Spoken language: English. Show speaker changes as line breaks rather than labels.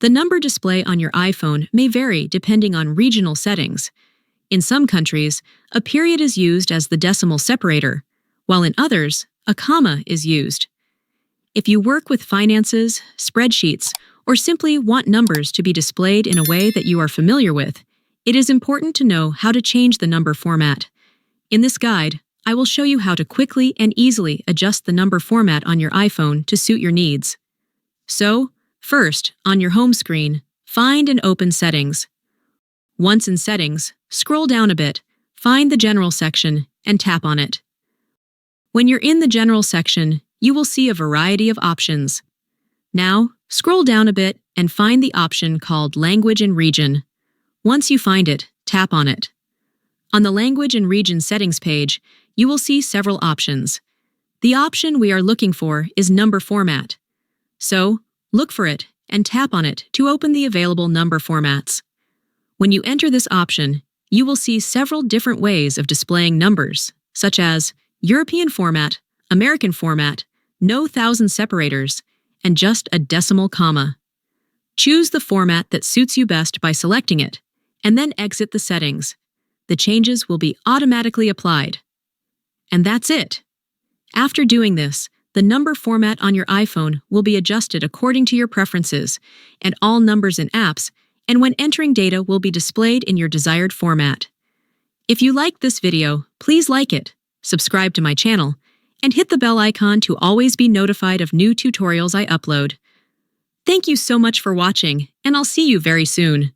The number display on your iPhone may vary depending on regional settings. In some countries, a period is used as the decimal separator, while in others, a comma is used. If you work with finances, spreadsheets, or simply want numbers to be displayed in a way that you are familiar with, it is important to know how to change the number format. In this guide, I will show you how to quickly and easily adjust the number format on your iPhone to suit your needs. So, first, on your home screen, find and open Settings. Once in Settings, scroll down a bit, find the General section, and tap on it. When you're in the General section, you will see a variety of options. Now, scroll down a bit and find the option called Language and Region. Once you find it, tap on it. On the Language and Region settings page, you will see several options. The option we are looking for is Number Format. So, look for it and tap on it to open the available number formats. When you enter this option, you will see several different ways of displaying numbers, such as European format, American format, no thousand separators, and just a decimal comma. Choose the format that suits you best by selecting it, and then exit the settings. The changes will be automatically applied. And that's it. After doing this, the number format on your iPhone will be adjusted according to your preferences, and all numbers and apps, and when entering data will be displayed in your desired format. If you liked this video, please like it, subscribe to my channel, and hit the bell icon to always be notified of new tutorials I upload. Thank you so much for watching, and I'll see you very soon.